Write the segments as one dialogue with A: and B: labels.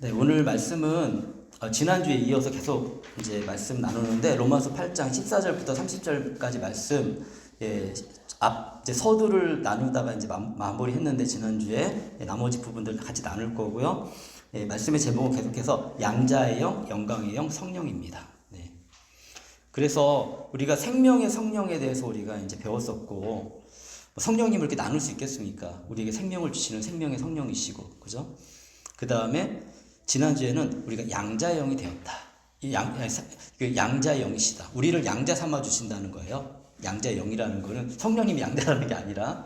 A: 네, 오늘 말씀은 지난주에 이어서 계속 이제 말씀 나누는데 로마서 8장 14절부터 30절까지 말씀, 이제 서두를 나누다가 이제 마무리했는데 지난주에 나머지 부분들 같이 나눌 거고요. 말씀의 제목은 계속해서 양자의 영, 영광의 영, 성령입니다. 네. 그래서 우리가 생명의 성령에 대해서 우리가 이제 배웠었고, 성령님을 이렇게 나눌 수 있겠습니까? 우리에게 생명을 주시는 생명의 성령이시고, 그죠? 그 다음에 지난주에는 우리가 양자의 영이 되었다. 양자의 영이시다. 우리를 양자 삼아 주신다는 거예요. 양자의 영이라는 거는 성령님이 양자라는 게 아니라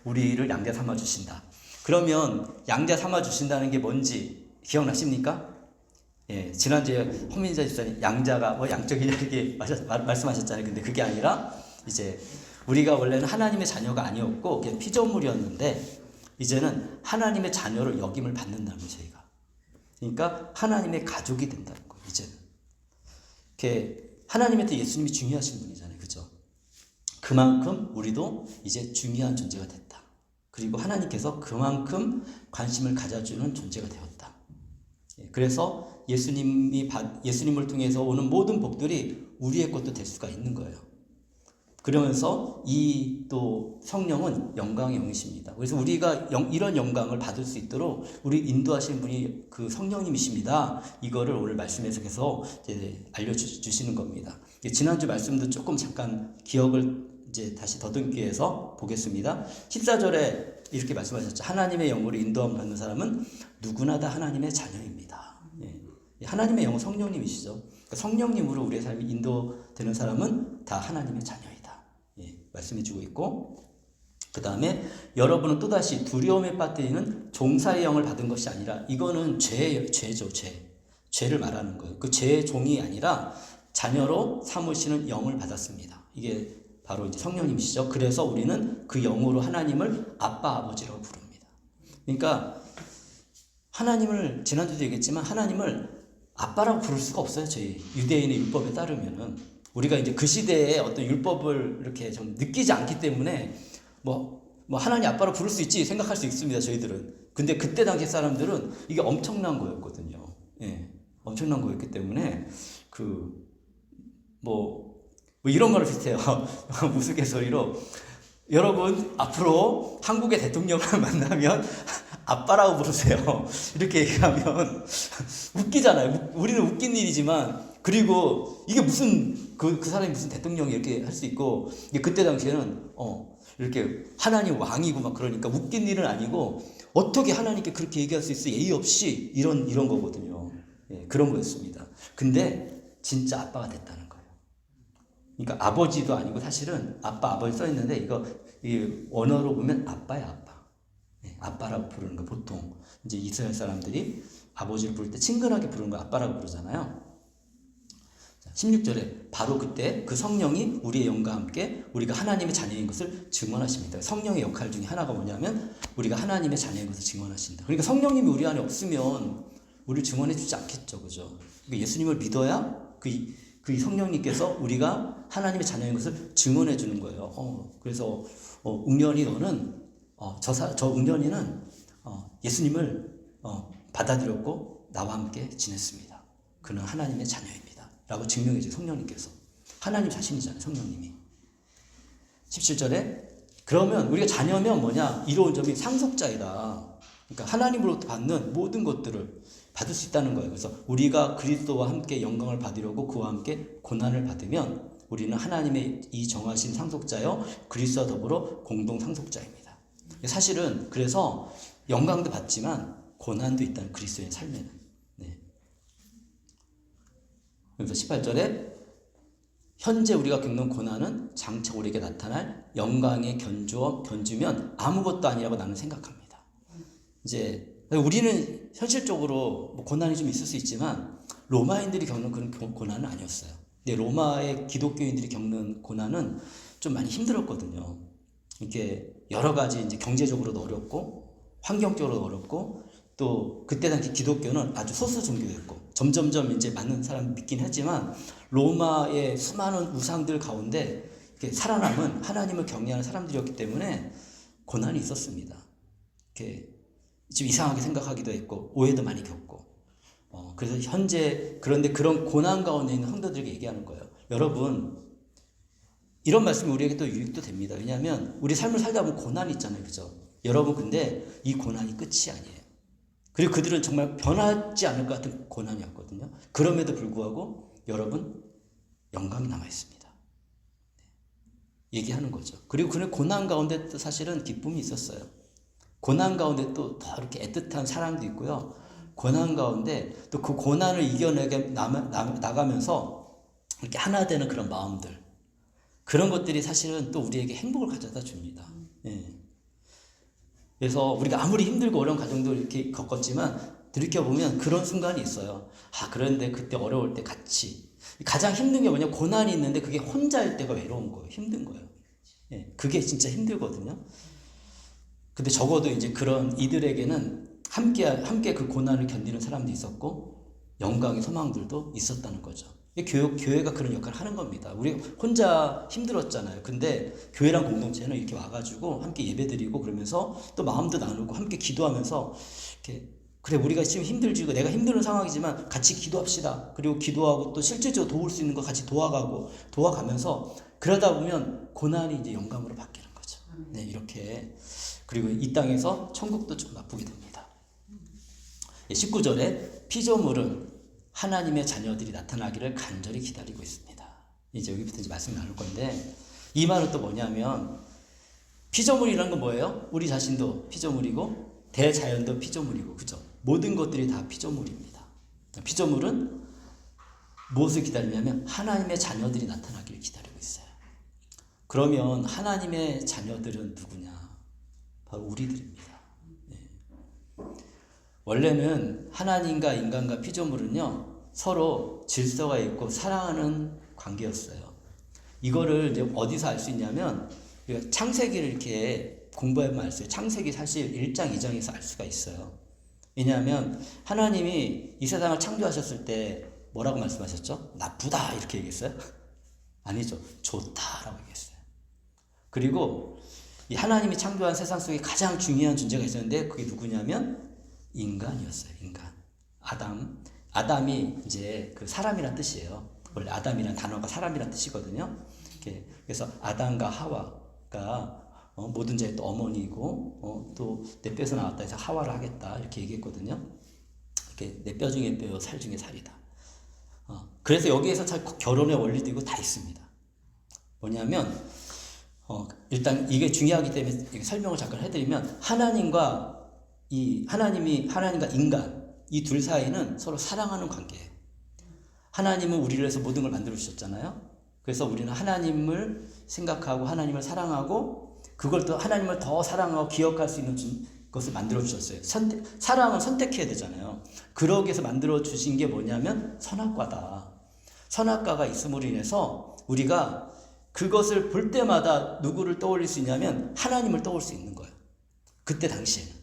A: 우리를 양자 삼아 주신다. 그러면 양자 삼아 주신다는 게 뭔지 기억나십니까? 예, 지난주에 허민자 집사님 양자가 양적이냐 이렇게 말씀하셨잖아요. 근데 그게 아니라 이제 우리가 원래는 하나님의 자녀가 아니었고 그냥 피조물이었는데 이제는 하나님의 자녀를 여김을 받는다는 거예요, 저희가. 그러니까 하나님의 가족이 된다는 거예요, 이제는. 하나님한테 예수님이 중요하신 분이잖아요, 그죠? 그만큼 우리도 이제 중요한 존재가 됐다. 그리고 하나님께서 그만큼 관심을 가져주는 존재가 되었다. 그래서 예수님을 통해서 오는 모든 복들이 우리의 것도 될 수가 있는 거예요. 그러면서 이 또 성령은 영광의 영이십니다. 그래서 우리가 이런 영광을 받을 수 있도록 우리 인도하시는 분이 그 성령님이십니다. 이거를 오늘 말씀에서 계속 이제 알려주시는 겁니다. 지난주 말씀도 조금 잠깐 기억을 이제 다시 더듬기 위해서 보겠습니다. 14절에 이렇게 말씀하셨죠. 하나님의 영으로 인도함 받는 사람은 누구나 다 하나님의 자녀입니다. 하나님의 영은 성령님이시죠. 그러니까 성령님으로 우리의 삶이 인도되는 사람은 다 하나님의 자녀이다. 말씀해주고 있고, 그 다음에 여러분은 또다시 두려움에 빠뜨리는 종사의 영을 받은 것이 아니라, 이거는 죄죠. 죄를 말하는 거예요. 그 죄의 종이 아니라 자녀로 삼으시는 영을 받았습니다. 이게 바로 이제 성령님이시죠. 그래서 우리는 그 영으로 하나님을 아빠, 아버지라고 부릅니다. 그러니까 하나님을, 지난주도 얘기했지만 하나님을 아빠라고 부를 수가 없어요. 저희 유대인의 율법에 따르면은. 우리가 이제 그 시대에 어떤 율법을 이렇게 좀 느끼지 않기 때문에 하나님 아빠로 부를 수 있지 생각할 수 있습니다, 저희들은. 근데 그때 당시 사람들은 이게 엄청난 거였거든요. 엄청난 거였기 때문에 이런 거를 비슷해요. 우스갯소리로 여러분 앞으로 한국의 대통령을 만나면 아빠라고 부르세요. 이렇게 얘기하면 웃기잖아요. 우리는 웃긴 일이지만, 그리고 이게 무슨 그 사람이 무슨 대통령이 이렇게 할 수 있고, 그때 당시에는 이렇게 하나님 왕이고 막 그러니까 웃긴 일은 아니고, 어떻게 하나님께 그렇게 얘기할 수 있어? 예의 없이 이런 거거든요. 그런 거였습니다. 근데 진짜 아빠가 됐다는 거예요. 그러니까 아버지도 아니고 사실은 아빠, 아버지 써 있는데 이 원어로 보면 아빠야, 아빠. 아빠라고 부르는 거. 보통 이제 이스라엘 사람들이 아버지를 부를 때 친근하게 부르는 거 아빠라고 부르잖아요. 16절에 바로 그때 그 성령이 우리의 영과 함께 우리가 하나님의 자녀인 것을 증언하십니다. 성령의 역할 중에 하나가 뭐냐면 우리가 하나님의 자녀인 것을 증언하신다. 그러니까 성령님이 우리 안에 없으면 우리를 증언해 주지 않겠죠, 그죠? 그러니까 예수님을 믿어야 그 성령님께서 우리가 하나님의 자녀인 것을 증언해 주는 거예요. 그래서 웅련이 너는 저 웅련이는 예수님을 받아들였고 나와 함께 지냈습니다. 그는 하나님의 자녀입니다. 라고 증명해 줘요, 성령님께서. 하나님 자신이잖아요, 성령님이. 17절에 그러면 우리가 자녀면 뭐냐? 이로운 점이 상속자이다. 그러니까 하나님으로부터 받는 모든 것들을 받을 수 있다는 거예요. 그래서 우리가 그리스도와 함께 영광을 받으려고 그와 함께 고난을 받으면 우리는 하나님의 이 정하신 상속자여 그리스도와 더불어 공동 상속자입니다. 사실은 그래서 영광도 받지만 고난도 있다는 그리스도의 삶에는. 그래서 18절에 현재 우리가 겪는 고난은 장차 우리에게 나타날 영광의 견주면 아무것도 아니라고 나는 생각합니다. 이제 우리는 현실적으로 고난이 좀 있을 수 있지만 로마인들이 겪는 그런 고난은 아니었어요. 근데 로마의 기독교인들이 겪는 고난은 좀 많이 힘들었거든요. 이렇게 여러 가지 이제 경제적으로도 어렵고 환경적으로도 어렵고, 또 그때 당시 기독교는 아주 소수 종교였고 점점점 이제 많은 사람이 믿긴 했지만 로마의 수많은 우상들 가운데 살아남은 하나님을 경외하는 사람들이었기 때문에 고난이 있었습니다. 이렇게 좀 이상하게 생각하기도 했고 오해도 많이 겪고, 그래서 현재 그런데 그런 고난 가운데 있는 성도들에게 얘기하는 거예요. 여러분, 이런 말씀이 우리에게 또 유익도 됩니다. 왜냐하면 우리 삶을 살다 보면 고난이 있잖아요. 그죠? 여러분, 근데 이 고난이 끝이 아니에요. 그리고 그들은 정말 변하지 않을 것 같은 고난이었거든요. 그럼에도 불구하고 여러분, 영광이 남아 있습니다. 얘기하는 거죠. 그리고 그는 고난 가운데 또 사실은 기쁨이 있었어요. 고난 가운데 또 더 이렇게 애틋한 사랑도 있고요. 고난 가운데 또 그 고난을 이겨내게 나가면서 이렇게 하나 되는 그런 마음들. 그런 것들이 사실은 또 우리에게 행복을 가져다 줍니다. 예. 그래서 우리가 아무리 힘들고 어려운 과정도 이렇게 겪었지만 들이켜보면 그런 순간이 있어요. 그런데 그때 어려울 때 같이. 가장 힘든 게 뭐냐? 고난이 있는데 그게 혼자일 때가 외로운 거예요. 힘든 거예요. 예. 그게 진짜 힘들거든요. 근데 적어도 이제 그런 이들에게는 함께 그 고난을 견디는 사람도 있었고 영광의 소망들도 있었다는 거죠. 교회가 그런 역할을 하는 겁니다. 우리 혼자 힘들었잖아요. 근데 교회랑 공동체는 이렇게 와가지고 함께 예배드리고 그러면서 또 마음도 나누고 함께 기도하면서 이렇게 그래 우리가 지금 힘들지고 내가 힘든 상황이지만 같이 기도합시다. 그리고 기도하고 또 실제적으로 도울 수 있는 거 같이 도와가면서 그러다 보면 고난이 이제 영광으로 바뀌는 거죠. 네, 이렇게. 그리고 이 땅에서 천국도 좀 맛보게 됩니다. 19절에 피조물은 하나님의 자녀들이 나타나기를 간절히 기다리고 있습니다. 이제 여기부터 이제 말씀 나눌 건데 이 말은 또 뭐냐면 피조물이라는 건 뭐예요? 우리 자신도 피조물이고 대자연도 피조물이고 그죠? 모든 것들이 다 피조물입니다. 피조물은 무엇을 기다리냐면 하나님의 자녀들이 나타나기를 기다리고 있어요. 그러면 하나님의 자녀들은 누구냐? 바로 우리들입니다. 원래는 하나님과 인간과 피조물은요 서로 질서가 있고 사랑하는 관계였어요. 이거를 이제 어디서 알 수 있냐면 창세기를 이렇게 공부해보면 알 수 있어요. 창세기 사실 1장 2장에서 알 수가 있어요. 왜냐하면 하나님이 이 세상을 창조하셨을 때 뭐라고 말씀하셨죠? 나쁘다 이렇게 얘기했어요? 아니죠. 좋다라고 얘기했어요. 그리고 이 하나님이 창조한 세상 속에 가장 중요한 존재가 있었는데 그게 누구냐면 인간이었어요. 인간. 아담이 이제 그 사람이란 뜻이에요. 원래 아담이란 단어가 사람이란 뜻이거든요. 그래서 아담과 하와가 모든 자의 또 어머니이고 또 내 뼈에서 나왔다 해서 하와를 하겠다 이렇게 얘기했거든요. 이렇게 내 뼈 중에 뼈, 살 중에 살이다. 그래서 여기에서 결혼의 원리도 있고 다 있습니다. 뭐냐면 일단 이게 중요하기 때문에 설명을 잠깐 해드리면 하나님과 인간 이 둘 사이는 서로 사랑하는 관계예요. 하나님은 우리를 위해서 모든 걸 만들어 주셨잖아요. 그래서 우리는 하나님을 생각하고 하나님을 사랑하고 그걸 또 하나님을 더 사랑하고 기억할 수 있는 것을 만들어 주셨어요. 사랑은 선택해야 되잖아요. 그러기 위해서 만들어 주신 게 뭐냐면 선악과다. 선악과가 있음으로 인해서 우리가 그것을 볼 때마다 누구를 떠올릴 수 있냐면 하나님을 떠올릴 수 있는 거예요. 그때 당시에는.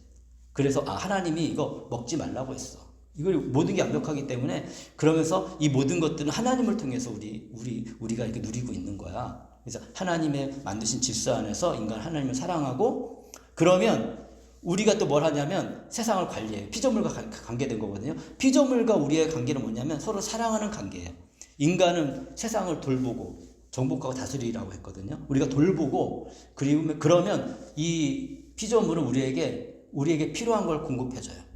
A: 그래서 하나님이 이거 먹지 말라고 했어. 이걸 모든 게 완벽하기 때문에 그러면서 이 모든 것들은 하나님을 통해서 우리가 이렇게 누리고 있는 거야. 그래서 하나님의 만드신 질서 안에서 인간 하나님을 사랑하고 그러면 우리가 또 뭘 하냐면 세상을 관리해요. 피조물과 관계된 거거든요. 피조물과 우리의 관계는 뭐냐면 서로 사랑하는 관계예요. 인간은 세상을 돌보고 정복하고 다스리라고 했거든요. 우리가 돌보고 그러면 이 피조물은 우리에게 필요한 걸 공급해줘요.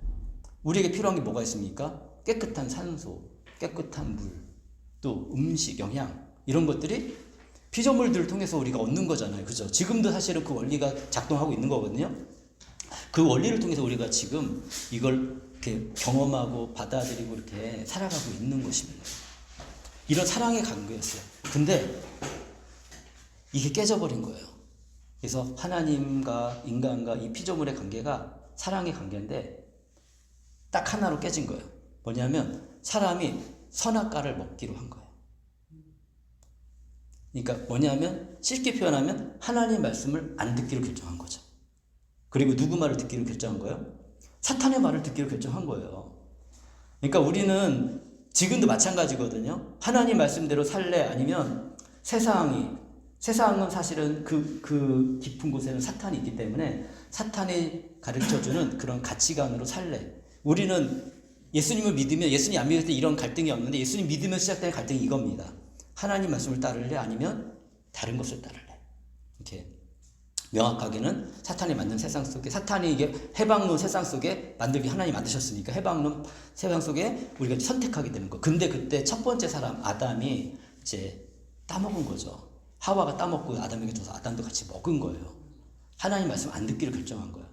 A: 우리에게 필요한 게 뭐가 있습니까? 깨끗한 산소, 깨끗한 물, 또 음식, 영양 이런 것들이 피조물들을 통해서 우리가 얻는 거잖아요. 그죠? 지금도 사실은 그 원리가 작동하고 있는 거거든요. 그 원리를 통해서 우리가 지금 이걸 이렇게 경험하고 받아들이고 이렇게 살아가고 있는 것입니다. 이런 사랑의 관계였어요. 근데 이게 깨져버린 거예요. 그래서 하나님과 인간과 이 피조물의 관계가 사랑의 관계인데 딱 하나로 깨진 거예요. 뭐냐면 사람이 선악과를 먹기로 한 거예요. 그러니까 뭐냐면 쉽게 표현하면 하나님의 말씀을 안 듣기로 결정한 거죠. 그리고 누구 말을 듣기로 결정한 거예요? 사탄의 말을 듣기로 결정한 거예요. 그러니까 우리는 지금도 마찬가지거든요. 하나님 말씀대로 살래? 아니면 세상은 사실은 그 깊은 곳에는 사탄이 있기 때문에 사탄이 가르쳐주는 그런 가치관으로 살래? 우리는 예수님을 믿으면, 예수님 안 믿을 때 이런 갈등이 없는데 예수님 믿으면 시작되는 갈등이 이겁니다. 하나님 말씀을 따를래? 아니면 다른 것을 따를래? 이렇게 명확하게는 사탄이 만든 세상 속에, 사탄이 이게 해방론 세상 속에 만들기 하나님 만드셨으니까 해방론 세상 속에 우리가 선택하게 되는 거. 근데 그때 첫 번째 사람 아담이 이제 따먹은 거죠. 하와가 따먹고 아담에게 줘서 아담도 같이 먹은 거예요. 하나님 말씀 안 듣기를 결정한 거예요.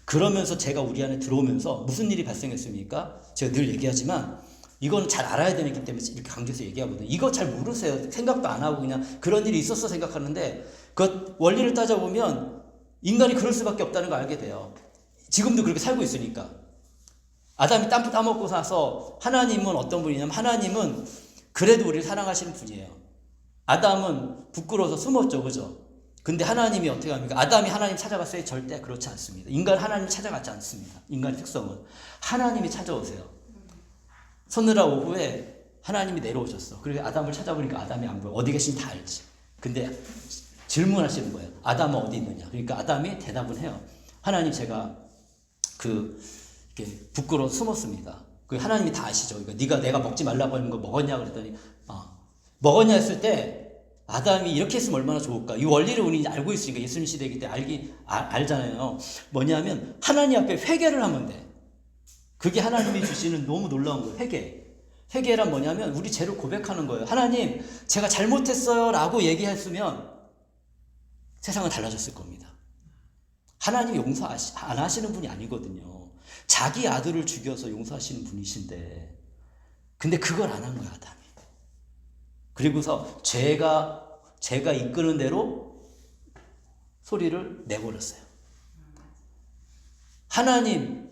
A: 그러면서 제가 우리 안에 들어오면서 무슨 일이 발생했습니까? 제가 늘 얘기하지만 이거는 잘 알아야 되기 때문에 이렇게 강조해서 얘기하거든요. 이거 잘 모르세요. 생각도 안 하고 그냥 그런 일이 있었어 생각하는데 그 원리를 따져보면 인간이 그럴 수밖에 없다는 걸 알게 돼요. 지금도 그렇게 살고 있으니까. 아담이 땅 따먹고 사서 하나님은 어떤 분이냐면 하나님은 그래도 우리를 사랑하시는 분이에요. 아담은 부끄러워서 숨었죠. 그죠? 근데 하나님이 어떻게 합니까? 아담이 하나님 찾아갔어요? 절대 그렇지 않습니다. 인간 하나님 찾아가지 않습니다. 인간의 특성은. 하나님이 찾아오세요. 서느라 오후에 하나님이 내려오셨어. 그리고 아담을 찾아보니까 아담이 안 보여. 어디 계신지 다 알지. 근데 질문하시는 거예요. 아담은 어디 있느냐? 그러니까 아담이 대답은 해요. 하나님 제가 이렇게 부끄러워 숨었습니다. 하나님이 다 아시죠. 그러니까 내가 먹지 말라고 하는 거 먹었냐? 그랬더니 먹었냐 했을 때 아담이 이렇게 했으면 얼마나 좋을까? 이 원리를 우리 알고 있으니까 예수님 시대이기 때문에 알잖아요. 뭐냐면 하나님 앞에 회개를 하면 돼. 그게 하나님이 주시는 너무 놀라운 거예요. 회개. 회개란 뭐냐면 우리 죄를 고백하는 거예요. 하나님 제가 잘못했어요 라고 얘기했으면 세상은 달라졌을 겁니다. 하나님이 용서 안 하시는 분이 아니거든요. 자기 아들을 죽여서 용서하시는 분이신데 근데 그걸 안 한 거야 아담이. 그리고서 제가 이끄는 대로 소리를 내버렸어요. 하나님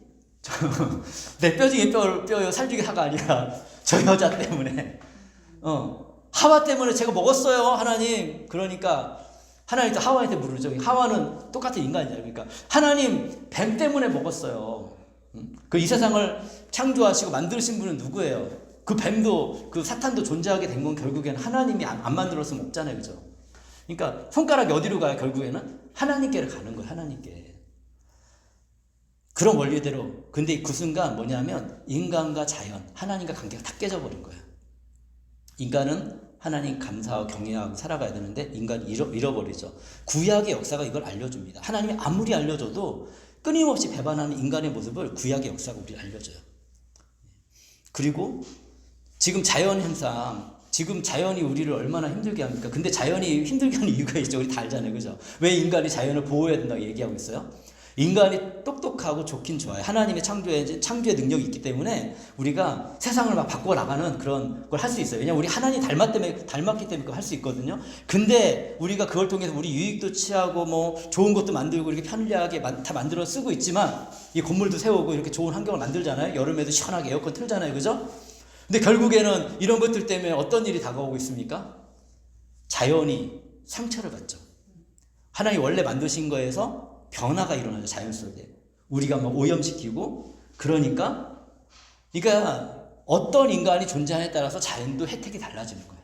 A: 내 뼈 중에 뼈요 살 중에 하가 아니라 저 여자 때문에 하와 때문에 제가 먹었어요 하나님. 그러니까 하나님 또 하와한테 물으죠. 하와는 똑같은 인간이잖아요. 그러니까 하나님 뱀 때문에 먹었어요. 이 세상을 창조하시고 만드신 분은 누구예요? 그 뱀도 그 사탄도 존재하게 된 건 결국에는 하나님이 안 만들었으면 없잖아요. 그죠? 그러니까 손가락이 어디로 가요? 결국에는 하나님께로 가는 거예요. 하나님께. 그런 원리대로. 근데 그 순간 뭐냐면 인간과 자연, 하나님과 관계가 다 깨져버린 거예요. 인간은 하나님 감사하고 경외하고 살아가야 되는데 인간이 잃어버리죠. 구약의 역사가 이걸 알려줍니다. 하나님이 아무리 알려줘도 끊임없이 배반하는 인간의 모습을 구약의 역사가 우리를 알려줘요. 그리고 지금 자연 현상, 지금 자연이 우리를 얼마나 힘들게 합니까? 근데 자연이 힘들게 하는 이유가 있죠. 우리 다 알잖아요. 그죠? 왜 인간이 자연을 보호해야 된다고 얘기하고 있어요? 인간이 똑똑하고 좋긴 좋아요. 하나님의 창조의 능력이 있기 때문에 우리가 세상을 막 바꿔나가는 그런 걸 할 수 있어요. 왜냐면 우리 하나님 닮았기 때문에 그걸 할 수 있거든요. 근데 우리가 그걸 통해서 우리 유익도 취하고 뭐 좋은 것도 만들고 이렇게 편리하게 다 만들어 쓰고 있지만 이 건물도 세우고 이렇게 좋은 환경을 만들잖아요. 여름에도 시원하게 에어컨 틀잖아요. 그죠? 근데 결국에는 이런 것들 때문에 어떤 일이 다가오고 있습니까? 자연이 상처를 받죠. 하나님이 원래 만드신 거에서 변화가 일어나죠. 자연 속에. 우리가 막 오염시키고 그러니까 어떤 인간이 존재하느냐에 따라서 자연도 혜택이 달라지는 거예요.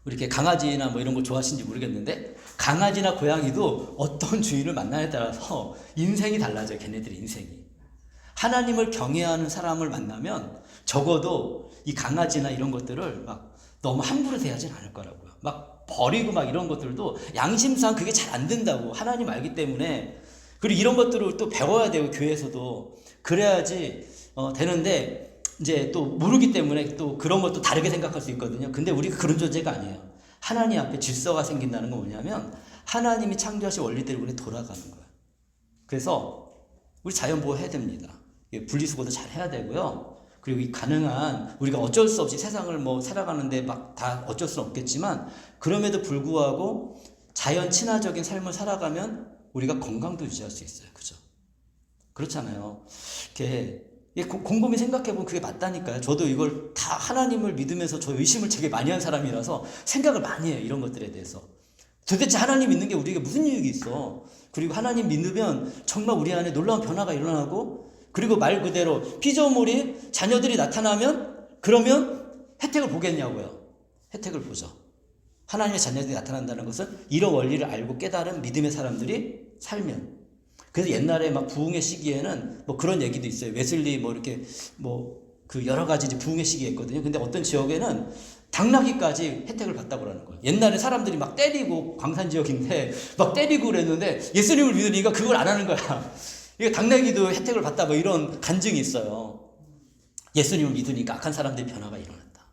A: 이렇게 강아지나 뭐 이런 걸 좋아하시는지 모르겠는데 강아지나 고양이도 어떤 주인을 만나냐에 따라서 인생이 달라져요. 걔네들의 인생이. 하나님을 경외하는 사람을 만나면 적어도 이 강아지나 이런 것들을 막 너무 함부로 대하진 않을 거라고요. 막 버리고 막 이런 것들도 양심상 그게 잘 안 된다고 하나님 알기 때문에. 그리고 이런 것들을 또 배워야 되고 교회에서도 그래야지 되는데 이제 또 모르기 때문에 또 그런 것도 다르게 생각할 수 있거든요. 근데 우리가 그런 존재가 아니에요. 하나님 앞에 질서가 생긴다는 건 뭐냐면 하나님이 창조하신 원리대로 우리 돌아가는 거예요. 그래서 우리 자연 보호해야 됩니다. 분리수거도 잘 해야 되고요. 그리고 이 가능한 우리가 어쩔 수 없이 세상을 뭐 살아가는데 막 다 어쩔 수는 없겠지만 그럼에도 불구하고 자연 친화적인 삶을 살아가면 우리가 건강도 유지할 수 있어요. 그죠? 그렇잖아요. 이렇게 곰곰이 생각해보면 그게 맞다니까요. 저도 이걸 다 하나님을 믿으면서 저 의심을 되게 많이 한 사람이라서 생각을 많이 해요. 이런 것들에 대해서. 도대체 하나님 믿는 게 우리에게 무슨 유익이 있어? 그리고 하나님 믿으면 정말 우리 안에 놀라운 변화가 일어나고 그리고 말 그대로 피조물이 자녀들이 나타나면 그러면 혜택을 보겠냐고요. 혜택을 보죠. 하나님의 자녀들이 나타난다는 것은 이런 원리를 알고 깨달은 믿음의 사람들이 살면 그래서 옛날에 막 부흥의 시기에는 뭐 그런 얘기도 있어요. 웨슬리 뭐 이렇게 뭐 그 여러 가지 이제 부흥의 시기였거든요. 근데 어떤 지역에는 당나귀까지 혜택을 받다고 그러는 거예요. 옛날에 사람들이 막 때리고 광산 지역인데 막 때리고 그랬는데 예수님을 믿으니까 그걸 안 하는 거야. 이게 당나귀도 혜택을 받다 뭐 이런 간증이 있어요. 예수님을 믿으니까 악한 사람들의 변화가 일어난다.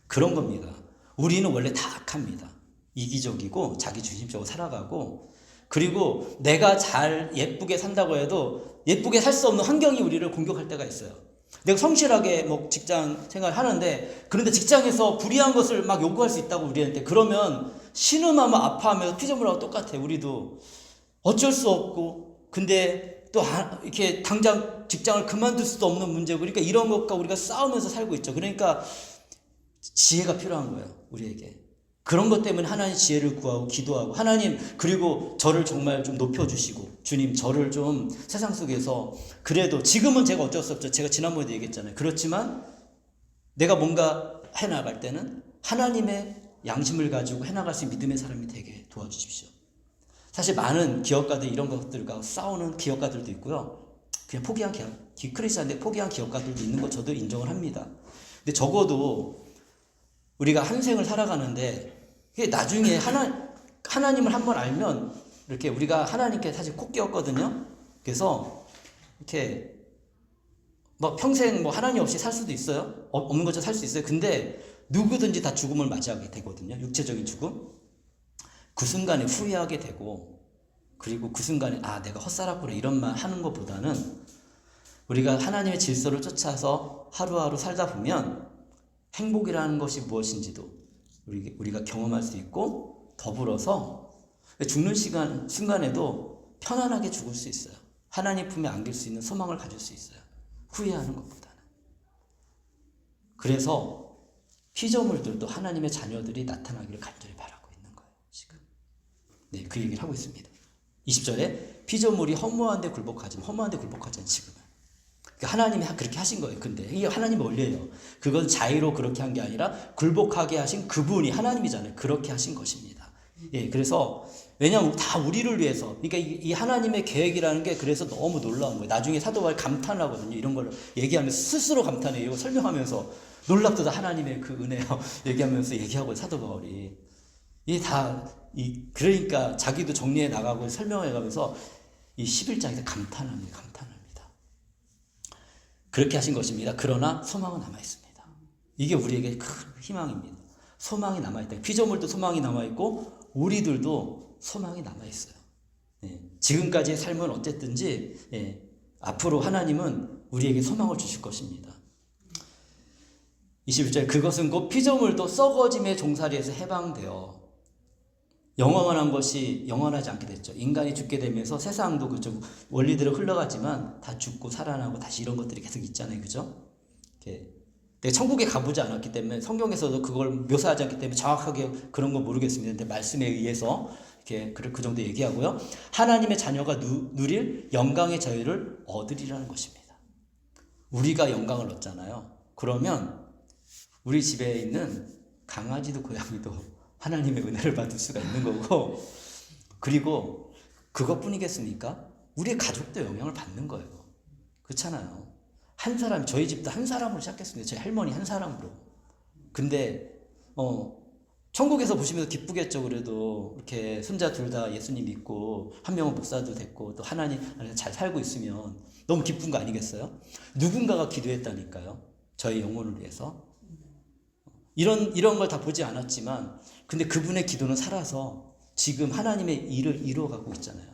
A: 그런 겁니다. 우리는 원래 다 악합니다. 이기적이고 자기중심적으로 살아가고, 그리고 내가 잘 예쁘게 산다고 해도 예쁘게 살 수 없는 환경이 우리를 공격할 때가 있어요. 내가 성실하게 뭐 직장 생활을 하는데, 그런데 직장에서 불이한 것을 막 요구할 수 있다고 우리한테, 그러면 신음하며 아파하면서 피조물하고 똑같아. 우리도 어쩔 수 없고, 근데 또 이렇게 당장 직장을 그만둘 수도 없는 문제고, 그러니까 이런 것과 우리가 싸우면서 살고 있죠. 그러니까 지혜가 필요한 거예요, 우리에게. 그런 것 때문에 하나님 지혜를 구하고 기도하고, 하나님 그리고 저를 정말 좀 높여주시고, 주님 저를 좀 세상 속에서, 그래도 지금은 제가 어쩔 수 없죠. 제가 지난번에도 얘기했잖아요. 그렇지만 내가 뭔가 해나갈 때는 하나님의 양심을 가지고 해나갈 수 있는 믿음의 사람이 되게 도와주십시오. 사실 많은 기업가들 이런 것들과 싸우는 기업가들도 있고요. 그냥 포기한 크리스찬인데 포기한 기업가들도 있는 거 저도 인정을 합니다. 근데 적어도 우리가 한 생을 살아가는데, 나중에 하나님을 한번 알면, 이렇게 우리가 하나님께 사실 꼭 끼었거든요. 그래서 이렇게 뭐 평생 뭐 하나님 없이 살 수도 있어요. 없는 것처럼 살 수 있어요. 근데 누구든지 다 죽음을 맞이하게 되거든요. 육체적인 죽음. 그 순간에 후회하게 되고, 그리고 그 순간에 내가 헛살았구나 이런 말 하는 것보다는, 우리가 하나님의 질서를 쫓아서 하루하루 살다 보면 행복이라는 것이 무엇인지도 우리가 경험할 수 있고, 더불어서 죽는 순간에도 편안하게 죽을 수 있어요. 하나님 품에 안길 수 있는 소망을 가질 수 있어요. 후회하는 것보다는. 그래서 피조물들도 하나님의 자녀들이 나타나기를 간절히 바라고 있는 거예요, 지금. 네, 그 얘기를 하고 있습니다. 20절에 피조물이 허무한데 굴복하지 지금은. 하나님이 그렇게 하신 거예요. 근데 이게 하나님의 원리예요. 그건 자의로 그렇게 한 게 아니라 굴복하게 하신 그분이 하나님이잖아요. 그렇게 하신 것입니다. 예, 그래서 왜냐하면 다 우리를 위해서, 그러니까 이 하나님의 계획이라는 게 그래서 너무 놀라운 거예요. 나중에 사도 바울이 감탄하거든요. 이런 걸 얘기하면서 스스로 감탄해요. 이거 설명하면서 놀랍도다 하나님의 그 은혜요. 얘기하면서 얘기하고 사도 바울이 이게 다 그러니까 자기도 정리해 나가고 설명해 가면서 이 11장에서 감탄합니다. 그렇게 하신 것입니다. 그러나 소망은 남아있습니다. 이게 우리에게 큰 희망입니다. 소망이 남아있다. 피조물도 소망이 남아있고 우리들도 소망이 남아있어요. 지금까지의 삶은 어쨌든지 앞으로 하나님은 우리에게 소망을 주실 것입니다. 21절, 그것은 곧 피조물도 썩어짐의 종살이에서 해방되어 영원한 것이 영원하지 않게 됐죠. 인간이 죽게 되면서 세상도 그죠, 원리대로 흘러가지만 다 죽고 살아나고 다시 이런 것들이 계속 있잖아요. 그죠? 내가 천국에 가보지 않았기 때문에, 성경에서도 그걸 묘사하지 않기 때문에 정확하게 그런 건 모르겠습니다. 근데 말씀에 의해서 이렇게 그 정도 얘기하고요. 하나님의 자녀가 누릴 영광의 자유를 얻으리라는 것입니다. 우리가 영광을 얻잖아요. 그러면 우리 집에 있는 강아지도 고양이도 하나님의 은혜를 받을 수가 있는 거고, 그리고 그것뿐이겠습니까? 우리 가족도 영향을 받는 거예요. 그렇잖아요. 한 사람, 저희 집도 한 사람으로 시작했습니다. 저희 할머니 한 사람으로. 근데 천국에서 보시면서 기쁘겠죠. 그래도 이렇게 손자 둘 다 예수님 믿고 한 명은 목사도 됐고 또 하나님 안에서 잘 살고 있으면 너무 기쁜 거 아니겠어요? 누군가가 기도했다니까요. 저희 영혼을 위해서. 이런 걸 다 보지 않았지만, 근데 그분의 기도는 살아서 지금 하나님의 일을 이루어가고 있잖아요.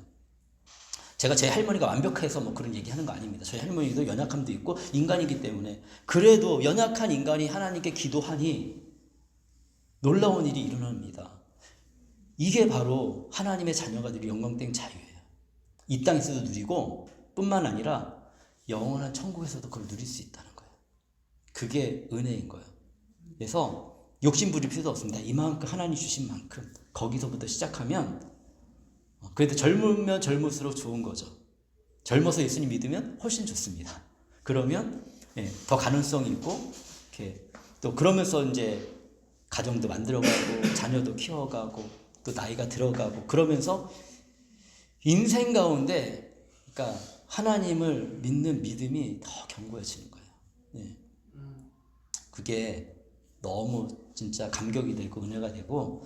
A: 제가 제 할머니가 완벽해서 뭐 그런 얘기 하는 거 아닙니다. 저희 할머니도 연약함도 있고 인간이기 때문에, 그래도 연약한 인간이 하나님께 기도하니 놀라운 일이 일어납니다. 이게 바로 하나님의 자녀가 누릴 영광된 자유예요. 이 땅에서도 누리고 뿐만 아니라 영원한 천국에서도 그걸 누릴 수 있다는 거예요. 그게 은혜인 거예요. 그래서 욕심 부릴 필요도 없습니다. 이만큼 하나님 주신 만큼 거기서부터 시작하면, 그래도 젊으면 젊을수록 좋은 거죠. 젊어서 예수님 믿으면 훨씬 좋습니다. 그러면 더 가능성이 있고, 이렇게 또 그러면서 이제 가정도 만들어가고 자녀도 키워가고 또 나이가 들어가고, 그러면서 인생 가운데 그러니까 하나님을 믿는 믿음이 더 견고해지는 거예요. 예. 그게 너무 진짜 감격이 되고 은혜가 되고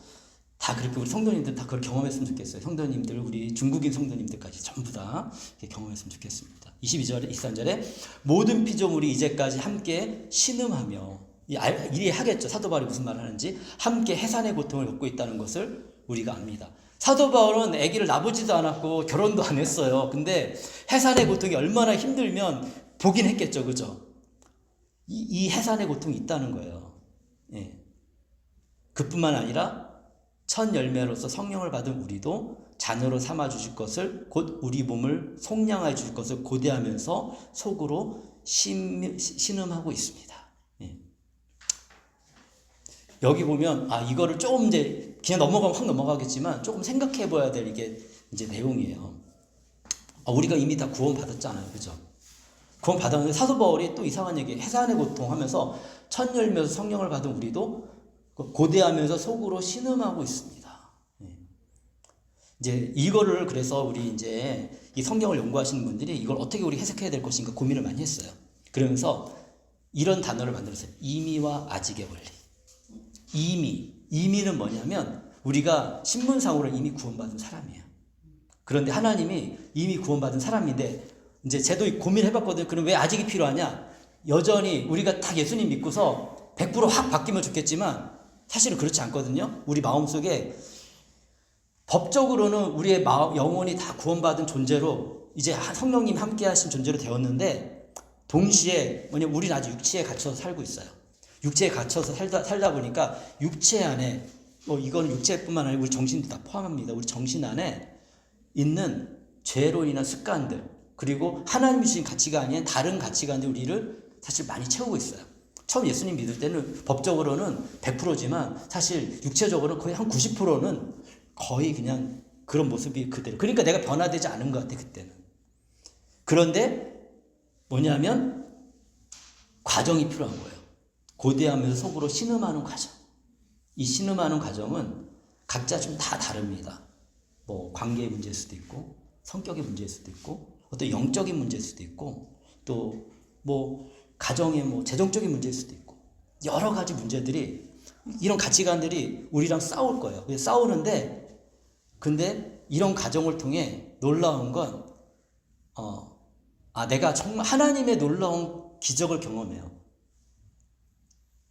A: 다 그렇게 우리 성도님들 다 그걸 경험했으면 좋겠어요. 성도님들 우리 중국인 성도님들까지 전부 다 경험했으면 좋겠습니다. 22절에 23절에 모든 피조물이 이제까지 함께 신음하며 이해하겠죠. 사도 바울이 무슨 말을 하는지. 함께 해산의 고통을 겪고 있다는 것을 우리가 압니다. 사도 바울은 아기를 낳아보지도 않았고 결혼도 안 했어요. 근데 해산의 고통이 얼마나 힘들면 보긴 했겠죠. 그죠? 이 해산의 고통이 있다는 거예요. 예. 그뿐만 아니라 첫 열매로서 성령을 받은 우리도 자녀로 삼아 주실 것을 곧 우리 몸을 속량하여 주실 것을 고대하면서 속으로 신음하고 있습니다. 예. 여기 보면 이거를 조금 이제 그냥 넘어가면 확 넘어가겠지만 조금 생각해 봐야 될 이게 이제 내용이에요. 우리가 이미 다 구원 받았잖아요. 그죠? 구원 받았는데 사도 바울이 또 이상한 얘기, 해산의 고통 하면서 첫 열매에서 성령을 받은 우리도 고대하면서 속으로 신음하고 있습니다. 이제 이거를 그래서 우리 이제 이 성경을 연구하시는 분들이 이걸 어떻게 우리 해석해야 될 것인가 고민을 많이 했어요. 그러면서 이런 단어를 만들었어요. 이미와 아직의 원리. 이미는 뭐냐면 우리가 신분상으로 이미 구원받은 사람이에요. 그런데 하나님이 이미 구원받은 사람인데 이제 쟤도 고민해봤거든요. 그럼 왜 아직이 필요하냐? 여전히 우리가 다 예수님 믿고서 100%확 바뀌면 좋겠지만 사실은 그렇지 않거든요. 우리 마음속에 법적으로는 우리의 영혼이 다 구원받은 존재로 이제 성령님 함께 하신 존재로 되었는데 동시에 뭐냐면 우리는 아직 육체에 갇혀서 살고 있어요. 육체에 갇혀서 살다 보니까 육체 안에 이거는 육체뿐만 아니고 우리 정신도 다 포함합니다. 우리 정신 안에 있는 죄로 인한 습관들 그리고 하나님이 주신 가치가 아닌 다른 가치관들이 우리를 사실 많이 채우고 있어요. 처음 예수님 믿을 때는 법적으로는 100%지만 사실 육체적으로는 거의 한 90%는 거의 그냥 그런 모습이 그대로. 그러니까 내가 변화되지 않은 것 같아 그때는. 그런데 뭐냐면 과정이 필요한 거예요. 고대하면서 속으로 신음하는 과정. 이 신음하는 과정은 각자 좀 다 다릅니다. 관계의 문제일 수도 있고 성격의 문제일 수도 있고 어떤 영적인 문제일 수도 있고 또 가정의 재정적인 문제일 수도 있고 여러 가지 문제들이 이런 가치관들이 우리랑 싸울 거예요. 싸우는데 근데 이런 과정을 통해 놀라운 건 내가 정말 하나님의 놀라운 기적을 경험해요.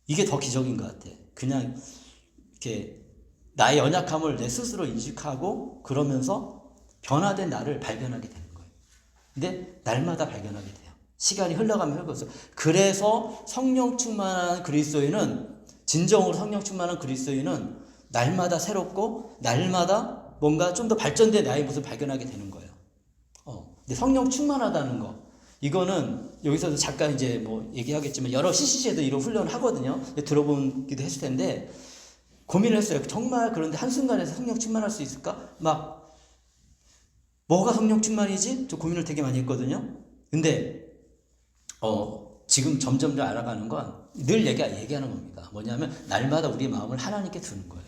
A: 이게 더 기적인 것 같아. 그냥 이렇게 나의 연약함을 내 스스로 인식하고 그러면서 변화된 나를 발견하게 되는 거예요. 근데 날마다 발견하게 돼요. 시간이 흘러가면 흘러가서. 그래서 성령 충만한 그리스도인은 진정으로 성령 충만한 그리스도인은 날마다 새롭고 날마다 뭔가 좀 더 발전된 나의 모습을 발견하게 되는 거예요. 근데 성령 충만하다는 거 이거는 여기서도 잠깐 이제 얘기하겠지만 여러 CCC에도 이런 훈련을 하거든요. 들어보기도 했을 텐데 고민을 했어요. 정말 그런데 한순간에서 성령 충만할 수 있을까? 뭐가 성령 충만이지? 저 고민을 되게 많이 했거든요. 근데 지금 점점 더 알아가는 건 늘 얘기하는 겁니다. 뭐냐면 날마다 우리 마음을 하나님께 두는 거예요.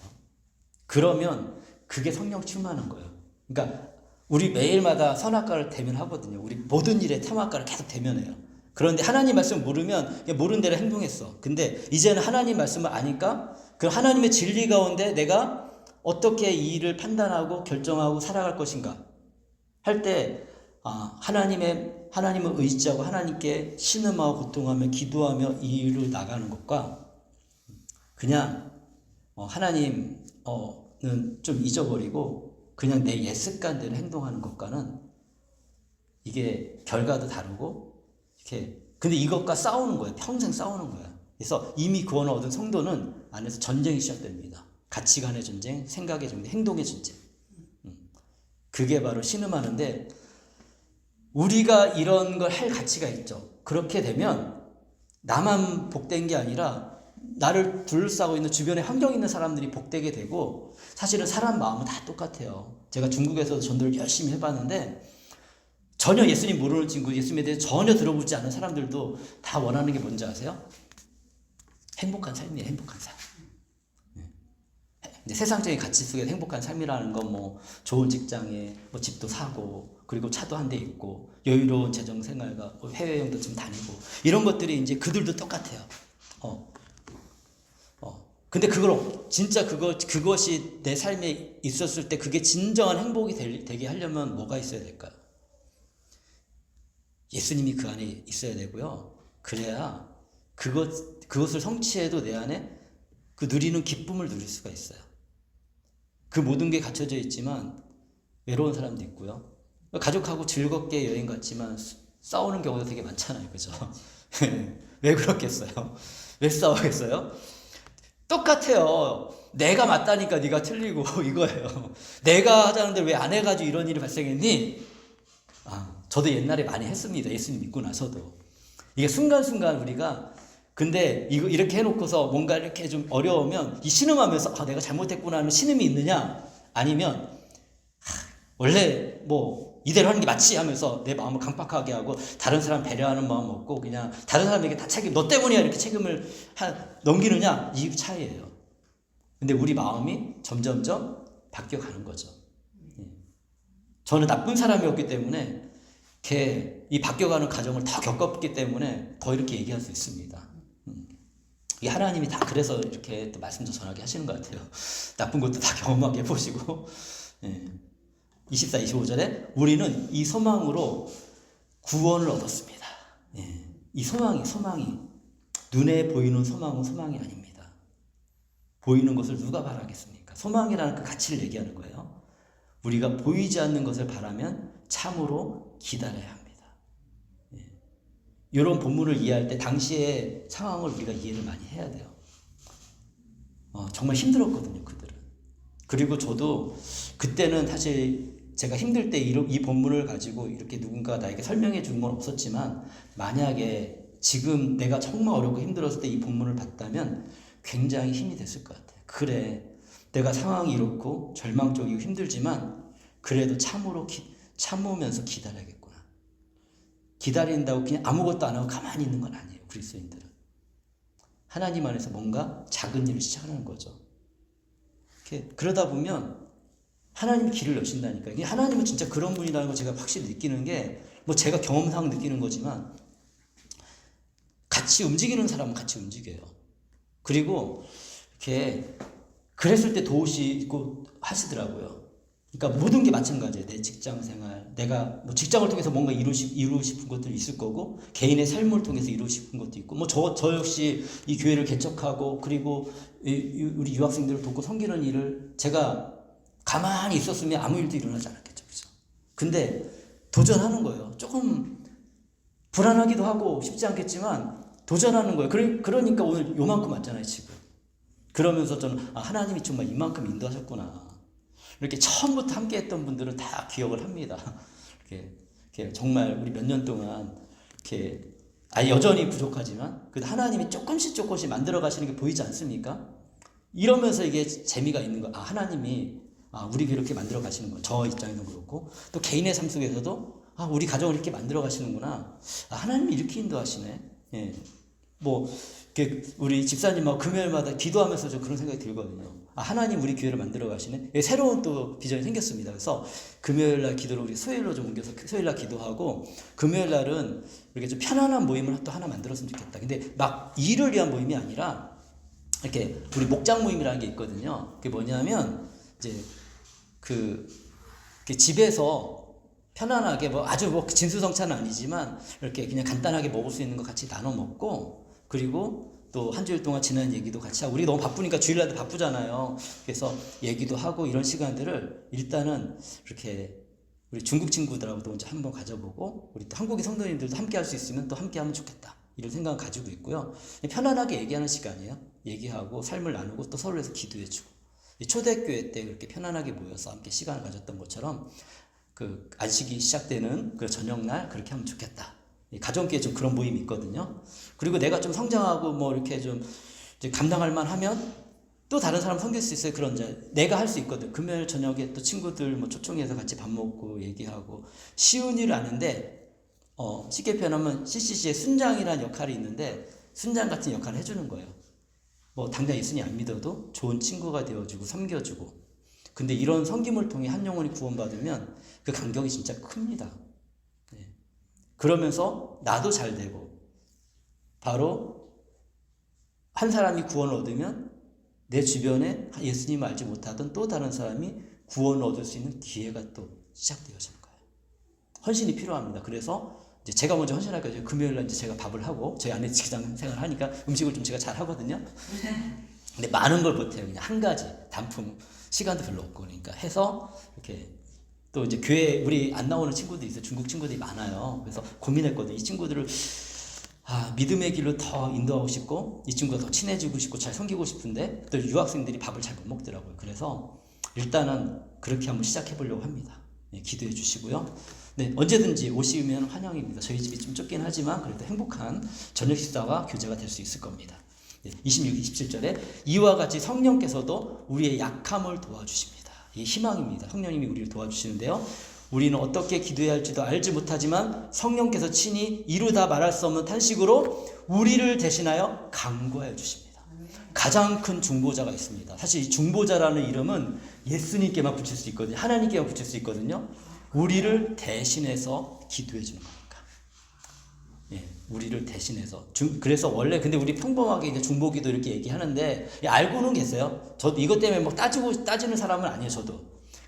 A: 그러면 그게 성령 충만한 거예요. 그러니까 우리 매일마다 선악과를 대면하거든요. 우리 모든 일에 탐악과를 계속 대면해요. 그런데 하나님 말씀을 모르면 그냥 모르는 대로 행동했어. 근데 이제는 하나님 말씀을 아니까 그 하나님의 진리 가운데 내가 어떻게 이 일을 판단하고 결정하고 살아갈 것인가 할 때 하나님을 의지하고 하나님께 신음하고 고통하며 기도하며 이 일을 나가는 것과 그냥 하나님은 좀 잊어버리고 그냥 내 옛 습관대로 행동하는 것과는 이게 결과도 다르고 이렇게 근데 이것과 싸우는 거예요. 평생 싸우는 거예요. 그래서 이미 구원을 얻은 성도는 안에서 전쟁이 시작됩니다. 가치관의 전쟁, 생각의 전쟁, 행동의 전쟁. 그게 바로 신음하는데 우리가 이런 걸 할 가치가 있죠. 그렇게 되면 나만 복된 게 아니라 나를 둘러싸고 있는 주변에 환경 있는 사람들이 복되게 되고 사실은 사람 마음은 다 똑같아요. 제가 중국에서도 전도를 열심히 해봤는데 전혀 예수님 모르는 친구, 예수님에 대해 전혀 들어보지 않은 사람들도 다 원하는 게 뭔지 아세요? 행복한 삶이에요. 행복한 삶. 이제 세상적인 가치 속에 행복한 삶이라는 건 뭐 좋은 직장에 뭐 집도 사고 그리고 차도 한 대 있고 여유로운 재정 생활과 뭐 해외여행도 좀 다니고 이런 것들이 이제 그들도 똑같아요. 근데 그걸 진짜 그것이 내 삶에 있었을 때 그게 진정한 행복이 되게 하려면 뭐가 있어야 될까요? 예수님이 그 안에 있어야 되고요. 그래야 그것을 성취해도 내 안에 그 누리는 기쁨을 누릴 수가 있어요. 그 모든 게 갖춰져 있지만 외로운 사람도 있고요. 가족하고 즐겁게 여행 갔지만 싸우는 경우도 되게 많잖아요. 그죠? 왜 그렇겠어요? 왜 싸우겠어요? 똑같아요. 내가 맞다니까 네가 틀리고 이거예요. 내가 하자는데 왜 안 해가지고 이런 일이 발생했니? 저도 옛날에 많이 했습니다. 예수님 믿고 나서도. 이게 순간순간 우리가 근데 이거 이렇게 해놓고서 뭔가 이렇게 좀 어려우면 이 신음하면서 내가 잘못했구나 하는 신음이 있느냐? 아니면 원래 뭐 이대로 하는 게 맞지 하면서 내 마음을 강박하게 하고 다른 사람 배려하는 마음 없고 그냥 다른 사람에게 다 너 때문이야 이렇게 책임을 넘기느냐 이 차이예요. 근데 우리 마음이 점점점 바뀌어가는 거죠. 저는 나쁜 사람이었기 때문에 이 바뀌어가는 과정을 더 겪었기 때문에 더 이렇게 얘기할 수 있습니다. 이 하나님이 다 그래서 이렇게 또 말씀도 전하게 하시는 것 같아요. 나쁜 것도 다 경험하게 해보시고 24, 25절에 우리는 이 소망으로 구원을 얻었습니다. 이 소망이 눈에 보이는 소망은 소망이 아닙니다. 보이는 것을 누가 바라겠습니까? 소망이라는 그 가치를 얘기하는 거예요. 우리가 보이지 않는 것을 바라면 참으로 기다려야 합니다. 이런 본문을 이해할 때 당시의 상황을 우리가 이해를 많이 해야 돼요. 정말 힘들었거든요, 그들은. 그리고 저도 그때는 사실 제가 힘들 때 이 본문을 가지고 이렇게 누군가 나에게 설명해 준 건 없었지만 만약에 지금 내가 정말 어렵고 힘들었을 때 이 본문을 봤다면 굉장히 힘이 됐을 것 같아요. 그래, 내가 상황이 이렇고 절망적이고 힘들지만 그래도 참으면서 기다려야겠구나. 기다린다고 그냥 아무것도 안 하고 가만히 있는 건 아니에요. 그리스도인들은. 하나님 안에서 뭔가 작은 일을 시작하는 거죠. 그러다 보면 하나님이 길을 여신다니까요. 하나님은 진짜 그런 분이라는 걸 제가 확실히 느끼는 게 뭐 제가 경험상 느끼는 거지만 같이 움직이는 사람은 같이 움직여요. 그리고 이렇게 그랬을 때 도우시고 하시더라고요. 그러니까 모든 게 마찬가지예요. 내 직장 생활, 내가 뭐 직장을 통해서 뭔가 이루고 싶은 것들이 있을 거고 개인의 삶을 통해서 이루고 싶은 것도 있고 뭐 저 역시 이 교회를 개척하고 그리고 우리 유학생들을 돕고 섬기는 일을 제가 가만히 있었으면 아무 일도 일어나지 않았겠죠. 그죠? 근데 도전하는 거예요. 조금 불안하기도 하고 쉽지 않겠지만 도전하는 거예요. 그러니까 오늘 요만큼 왔잖아요, 지금. 그러면서 저는 하나님이 정말 이만큼 인도하셨구나. 이렇게 처음부터 함께 했던 분들은 다 기억을 합니다. 이렇게 정말 우리 몇 년 동안 이렇게 여전히 부족하지만 그래도 하나님이 조금씩 만들어 가시는 게 보이지 않습니까? 이러면서 이게 재미가 있는 거. 하나님이 우리 이렇게 만들어 가시는 거. 저 입장에서 그렇고 또 개인의 삶 속에서도 우리 가정을 이렇게 만들어 가시는구나. 하나님이 이렇게 인도하시네. 뭐 우리 집사님하고 금요일마다 기도하면서 저 그런 생각이 들거든요. 하나님 우리 교회를 만들어 가시네. 새로운 또 비전이 생겼습니다. 그래서 금요일날 기도를 우리 수요일로 좀 옮겨서 수요일날 기도하고 금요일날은 이렇게 좀 편안한 모임을 또 하나 만들었으면 좋겠다. 근데 막 일을 위한 모임이 아니라 이렇게 우리 목장 모임이라는 게 있거든요. 그게 뭐냐면 이제 집에서 편안하게 아주 진수성찬은 아니지만 이렇게 그냥 간단하게 먹을 수 있는 거 같이 나눠 먹고 그리고 또 한 주일 동안 지난 얘기도 같이 하고 우리 너무 바쁘니까 주일날도 바쁘잖아요. 그래서 얘기도 하고 이런 시간들을 일단은 이렇게 우리 중국 친구들하고도 이제 한번 가져보고 우리 또 한국의 성도님들도 함께 할 수 있으면 또 함께 하면 좋겠다. 이런 생각을 가지고 있고요. 편안하게 얘기하는 시간이에요. 얘기하고 삶을 나누고 또 서로에서 기도해주고 초대교회 때 그렇게 편안하게 모여서 함께 시간을 가졌던 것처럼 안식이 시작되는 그 저녁날 그렇게 하면 좋겠다. 가정교회 좀 그런 모임이 있거든요. 그리고 내가 좀 성장하고 뭐 이렇게 좀 이제 감당할 만 하면 또 다른 사람 섬길 수 있어요. 그런 내가 할 수 있거든. 금요일 저녁에 또 친구들 뭐 초청해서 같이 밥 먹고 얘기하고 쉬운 일을 아는데 쉽게 표현하면 CCC의 순장이라는 역할이 있는데 순장 같은 역할을 해주는 거예요. 뭐 당장 예수님 안 믿어도 좋은 친구가 되어주고 섬겨주고. 근데 이런 섬김을 통해 한 영혼이 구원받으면 그 간격이 진짜 큽니다. 네. 그러면서 나도 잘 되고, 바로 한 사람이 구원을 얻으면 내 주변에 예수님을 알지 못하던 또 다른 사람이 구원을 얻을 수 있는 기회가 또 시작되어지는 거예요. 헌신이 필요합니다. 그래서 이제 제가 먼저 헌신할까, 금요일 날 이제 제가 밥을 하고, 저희 아내 직장 생활을 하니까 음식을 좀 제가 잘 하거든요. 근데 많은 걸 못해요. 그냥 한 가지 단품, 시간도 별로 없고, 그러니까 해서 이렇게 또 이제 교회 우리 안 나오는 친구들이 있어요. 중국 친구들이 많아요. 그래서 고민했거든요. 이 친구들을 믿음의 길로 더 인도하고 싶고, 이 친구가 더 친해지고 싶고 잘 섬기고 싶은데 또 유학생들이 밥을 잘 못 먹더라고요. 그래서 일단은 그렇게 한번 시작해 보려고 합니다. 네, 기도해 주시고요. 네, 언제든지 오시면 환영입니다. 저희 집이 좀 좁긴 하지만 그래도 행복한 저녁 식사와 교제가 될 수 있을 겁니다. 네, 26, 27절에 이와 같이 성령께서도 우리의 약함을 도와주십니다. 이게 희망입니다. 성령님이 우리를 도와주시는데요. 우리는 어떻게 기도해야 할지도 알지 못하지만 성령께서 친히 이루다 말할 수 없는 탄식으로 우리를 대신하여 간구하여 주십니다. 가장 큰 중보자가 있습니다. 사실 이 중보자라는 이름은 예수님께만 붙일 수 있거든요. 하나님께만 붙일 수 있거든요. 우리를 대신해서 기도해 주는 거니까. 예, 우리를 대신해서. 그래서 원래 근데 우리 평범하게 이제 중보기도 이렇게 얘기하는데, 알고는 계세요. 저도 이것 때문에 막 따지는 사람은 아니에요. 저도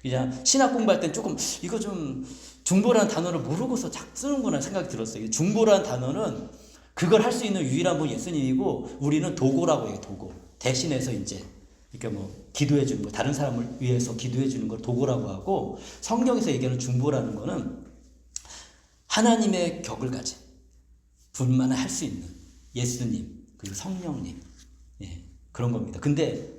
A: 그냥 신학 공부할 땐 조금 이거 좀 중보라는 단어를 모르고서 쓰는구나 생각이 들었어요. 중보라는 단어는 그걸 할 수 있는 유일한 분 예수님이고, 우리는 도구라고 해요. 도구. 대신해서 이제 이렇게 뭐 기도해 주는 거, 다른 사람을 위해서 기도해 주는 걸 도구라고 하고, 성경에서 얘기하는 중보라는 거는 하나님의 격을 가진 분만 할 수 있는 예수님 그리고 성령님, 예, 그런 겁니다. 근데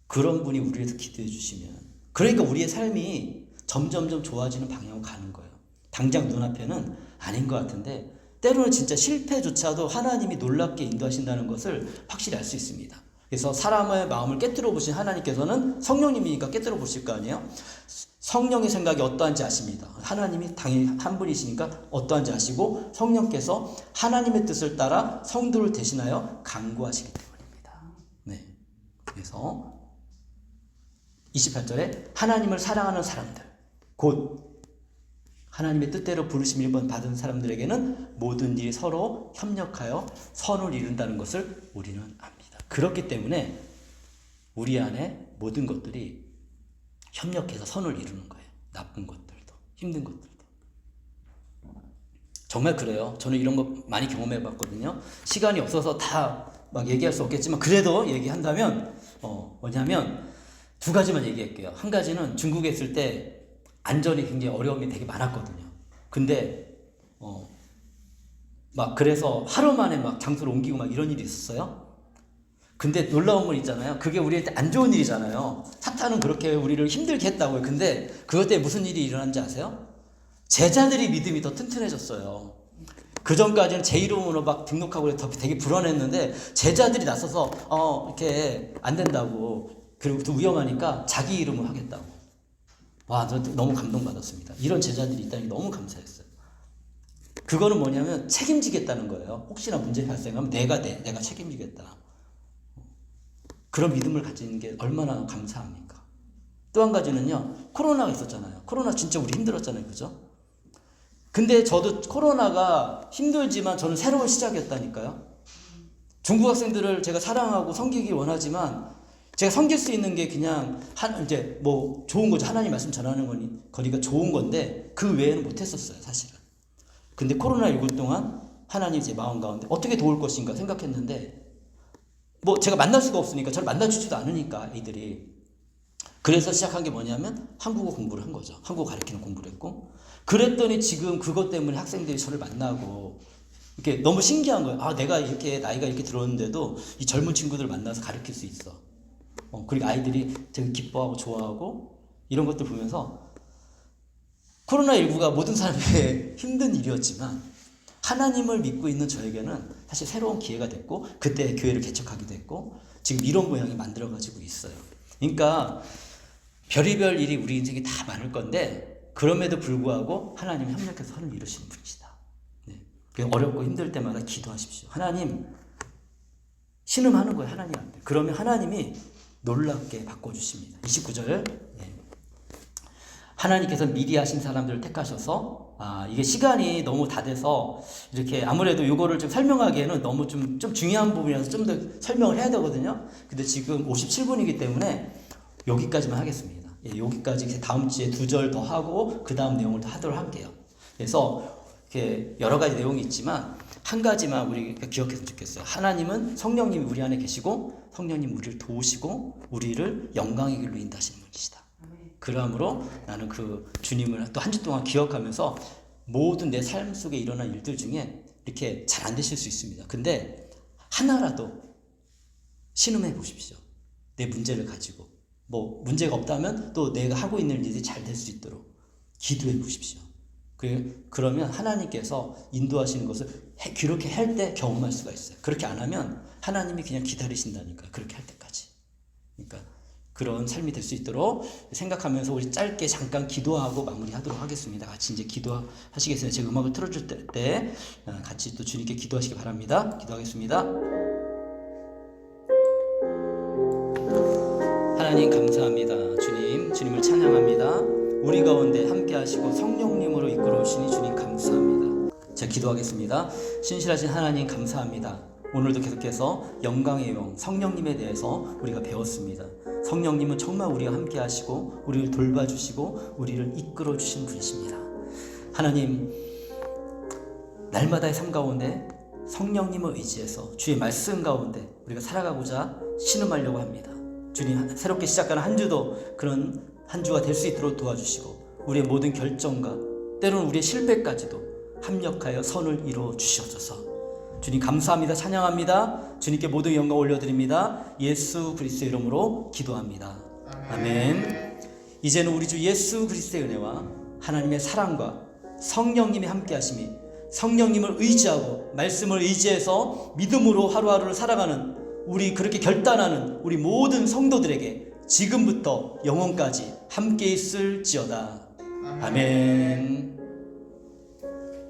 A: 그런 분이 우리를 위해서 기도해 주시면, 그러니까 우리의 삶이 점점점 좋아지는 방향으로 가는 거예요. 당장 눈앞에는 아닌 것 같은데 때로는 진짜 실패조차도 하나님이 놀랍게 인도하신다는 것을 확실히 알 수 있습니다. 그래서 사람의 마음을 깨뜨려 보신 하나님께서는 성령님이니까 깨뜨려 보실 거 아니에요. 성령의 생각이 어떠한지 아십니다. 하나님이 당연히 한 분이시니까 어떠한지 아시고, 성령께서 하나님의 뜻을 따라 성도를 대신하여 간구하시기 때문입니다. 네. 그래서 28절에 하나님을 사랑하는 사람들, 곧 하나님의 뜻대로 부르심을 받은 사람들에게는 모든 일이 서로 협력하여 선을 이룬다는 것을 우리는 압니다. 그렇기 때문에 우리 안에 모든 것들이 협력해서 선을 이루는 거예요. 나쁜 것들도, 힘든 것들도. 정말 그래요. 저는 이런 거 많이 경험해 봤거든요. 시간이 없어서 다 막 얘기할 수 없겠지만 그래도 얘기한다면 뭐냐면 두 가지만 얘기할게요. 한 가지는 중국에 있을 때 안전이 굉장히 어려움이 되게 많았거든요. 근데 막 그래서 하루 만에 막 장소를 옮기고 막 이런 일이 있었어요. 근데 놀라운 건 있잖아요. 그게 우리한테 안 좋은 일이잖아요. 사탄은 그렇게 우리를 힘들게 했다고요. 근데 그것 때문에 무슨 일이 일어난지 아세요? 제자들이 믿음이 더 튼튼해졌어요. 그 전까지는 제 이름으로 막 등록하고 되게 불안했는데, 제자들이 나서서 이렇게 안 된다고, 그리고 또 위험하니까 자기 이름으로 하겠다고. 와, 저 너무 감동받았습니다. 이런 제자들이 있다니 너무 감사했어요. 그거는 뭐냐면 책임지겠다는 거예요. 혹시나 문제 발생하면 내가 책임지겠다. 그런 믿음을 가지는 게 얼마나 감사합니까? 또 한 가지는요, 코로나가 있었잖아요. 코로나 진짜 우리 힘들었잖아요. 그죠? 근데 저도 코로나가 힘들지만 저는 새로운 시작이었다니까요. 중국 학생들을 제가 사랑하고 섬기기 원하지만, 제가 섬길 수 있는 게 그냥 이제 뭐 좋은 거죠. 하나님 말씀 전하는 거니까 좋은 건데 그 외에는 못했었어요, 사실은. 근데 코로나19 동안 하나님 제 마음 가운데 어떻게 도울 것인가 생각했는데, 뭐 제가 만날 수가 없으니까, 저를 만나주지도 않으니까 애들이. 그래서 시작한 게 뭐냐면 한국어 공부를 한 거죠. 한국어 가르치는 공부를 했고, 그랬더니 지금 그것 때문에 학생들이 저를 만나고, 이렇게 너무 신기한 거예요. 내가 이렇게 나이가 이렇게 들었는데도 이 젊은 친구들을 만나서 가르칠 수 있어. 그리고 아이들이 되게 기뻐하고 좋아하고, 이런 것들 보면서 코로나19가 모든 사람에게 힘든 일이었지만 하나님을 믿고 있는 저에게는 사실 새로운 기회가 됐고, 그때 교회를 개척하기도 했고, 지금 이런 모양이 만들어가지고 있어요. 그러니까 별의별 일이 우리 인생에 다 많을 건데, 그럼에도 불구하고 하나님이 협력해서 선을 이루시는 분이시다. 네. 어렵고 힘들 때마다 기도하십시오. 하나님, 신음하는 거예요, 하나님한테. 그러면 하나님이 놀랍게 바꿔주십니다. 29절. 하나님께서 미리 하신 사람들을 택하셔서, 이게 시간이 너무 다 돼서 이렇게 아무래도 이거를 좀 설명하기에는 너무 좀 중요한 부분이라서 좀 더 설명을 해야 되거든요. 근데 지금 57분이기 때문에 여기까지만 하겠습니다. 여기까지 다음 주에 2절 더 하고 그 다음 내용을 더 하도록 할게요. 그래서 이렇게 여러 가지 내용이 있지만 한 가지만 우리 기억했으면 좋겠어요. 하나님은 성령님이 우리 안에 계시고 성령님 우리를 도우시고 우리를 영광의 길로 인도하시는 분이시다. 그러므로 나는 그 주님을 또 한 주 동안 기억하면서 모든 내 삶 속에 일어난 일들 중에 이렇게 잘 안 되실 수 있습니다. 근데 하나라도 신음해 보십시오. 내 문제를 가지고 뭐 문제가 없다면 또 내가 하고 있는 일이 잘 될 수 있도록 기도해 보십시오. 그러면 하나님께서 인도하시는 것을 그렇게 할 때 경험할 수가 있어요. 그렇게 안 하면 하나님이 그냥 기다리신다니까, 그렇게 할 때까지. 그러니까 그런 삶이 될 수 있도록 생각하면서 우리 짧게 잠깐 기도하고 마무리하도록 하겠습니다. 같이 이제 기도하시겠어요? 제가 음악을 틀어줄 때 같이 또 주님께 기도하시기 바랍니다. 기도하겠습니다. 하나님 감사합니다. 주님을 찬양합니다. 우리 가운데 함께 하시고 성령님으로 이끌어 오시니 주님 감사합니다. 제가 기도하겠습니다. 신실하신 하나님 감사합니다. 오늘도 계속해서 영광의 영 성령님에 대해서 우리가 배웠습니다. 성령님은 정말 우리와 함께 하시고 우리를 돌봐주시고 우리를 이끌어 주신 분이십니다. 하나님, 날마다의 삶 가운데 성령님을 의지해서 주의 말씀 가운데 우리가 살아가고자 신음하려고 합니다. 주님, 새롭게 시작하는 한 주도 그런 한 주가 될 수 있도록 도와주시고 우리의 모든 결정과 때로는 우리의 실패까지도 합력하여 선을 이루어 주시옵소서. 주님 감사합니다. 찬양합니다. 주님께 모든 영광 올려드립니다. 예수 그리스도의 이름으로 기도합니다. 아멘. 이제는 우리 주 예수 그리스도의 은혜와 하나님의 사랑과 성령님의 함께하심이 성령님을 의지하고 말씀을 의지해서 믿음으로 하루하루를 살아가는 우리 그렇게 결단하는 우리 모든 성도들에게 지금부터 영원까지 함께 있을지어다. 아멘.